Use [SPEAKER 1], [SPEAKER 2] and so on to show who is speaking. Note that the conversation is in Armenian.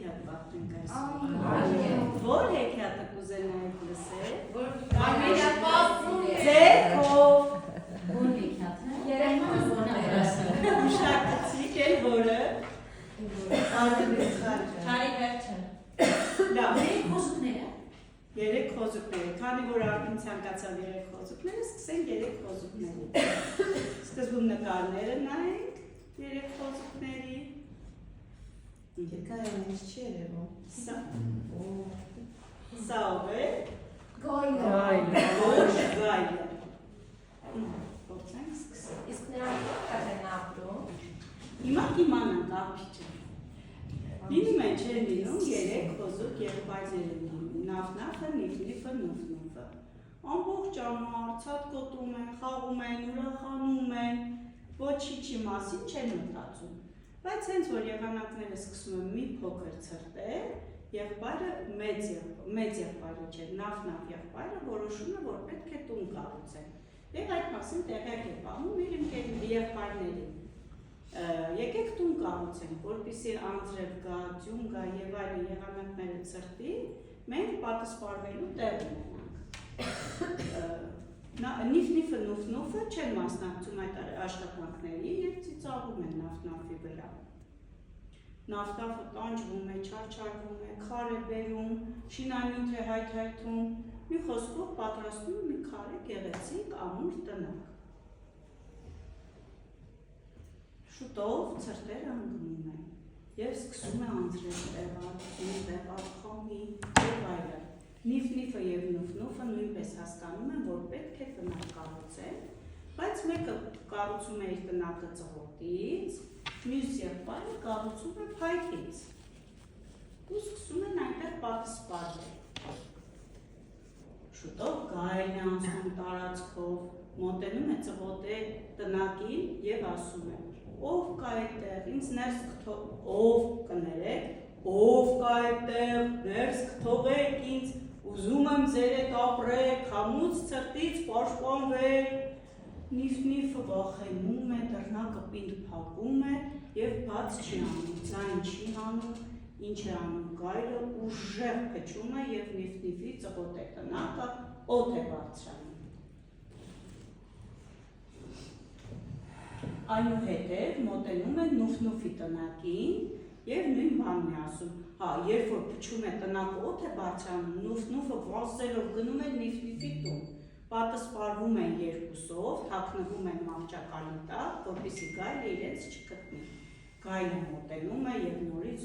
[SPEAKER 1] հեքիաթ պատմենք այսօր։ Որ հեքիաթը կուզենայիք լսել։ Ձերքով։
[SPEAKER 2] Որ հեքիաթը։
[SPEAKER 1] Մշակեցիք էլ որը։
[SPEAKER 2] Չարի վերջը։
[SPEAKER 1] Լավ։
[SPEAKER 2] Խոզուկները։
[SPEAKER 1] Երեք խոզուկները, քանի որ արդեն ցանկացավ երեք խոզուկները, սկսենք երեք խոզուկների։ Սկզբում նկարները նայենք երեք խոզուկների։
[SPEAKER 3] Երկայանը ինչ չի երևում։
[SPEAKER 1] Սա ով է։
[SPEAKER 3] Գայլը։
[SPEAKER 1] Ոչ գայլը։ Փորձենք սկսել։
[SPEAKER 2] Իսկ նրանք կար են ապրում։
[SPEAKER 1] Հիմա կիմանանք աղջիկը։ Լինում է չեն լինում երեք խոզուկ եղբայրներ են լինում, նաֆ-նաֆը, նիֆ-նիֆը, նուֆ-նուֆը։ Ամբողջ ամառ ցատկոտում են, խաղում են, ուրախանում են, ոչինչի մասին չեն մտածում։ Բայց հենց որ եղանակները սկսում են մի փոքր ցրտել, եղբայրը մեծ եղբայրը չէ, նաֆ-նաֆ եղբայրը որոշում է, որ պետք է տուն կառուցեն։ Եվ այդ մասին տեղյակ է պահում իր եղբայրներին։ Եկեք տուն կառուցենք, որպեսզի անձրև գա, ձյուն գա եւ այլն եղանակները ցրտի, մենք պատասխանելու տեղ ունենանք։ Նիֆ-նիֆը, նուֆ-նուֆը չեն մասնակցում այդ աշխատանքների եւ ծիծաղում են նաֆ-նաֆի վրա։ Նաֆ-նաֆը տանջվում է, չարչարվում է, քար է բերում, շինանյութ է հայթայթում, մի խոսքով պատրաստում մի քարե գեղեցիկ ամուր տնակ։ Շուտով ցրտերը ընկնում են եւ սկսում է անձրև տեղալ, խմի եւ այլն։ Նիֆ-նիֆը եւ նուֆ-նուֆը նույնպես հասկանում են, որ պետք է տնակ կառուցել, բայց մեկը կառուցում է իր տնակը ծղոտից, մյուս եղբայրը կառուցում է փայտից։ Ու սկսում են այնտեղ պատասխանել։ Շուտով գայլն է անցնում տարածքով, մոտենում է ծղոտե տնակին եւ ասում է. Ով կա այդտեղ, ինձ ներս ով կներեք, ով կա այդտեղ, ներս կթողեք ինձ, ուզում եմ ձեր հետ ապրել, քամուց ցրտից պաշտպանվել։ Նիֆ-նիֆը վախենում է, դռնակը պինդ փակում է եւ բաց չի անում, ձայն չի հանում, ինչ է անում գայլը, ուժեղ փչում է եւ նիֆ-նիֆի ծղոտե տնակը օդ է բարձրանում։ Այնուհետև մոտենում է նուֆ-նուֆի տնակին եւ նույն բանն է ասում։ Հա, երբ որ փչում է տնակը օդ է բարձրանում, նուֆ-նուֆը վազելով գնում է նիֆ-նիֆի տուն։ Պատասխանվում են երկուսով, թաքնվում են մահճակալի տակ, որպեսզի գայլը իրենց չգտնի։ Գայլը մոտենում է եւ նորից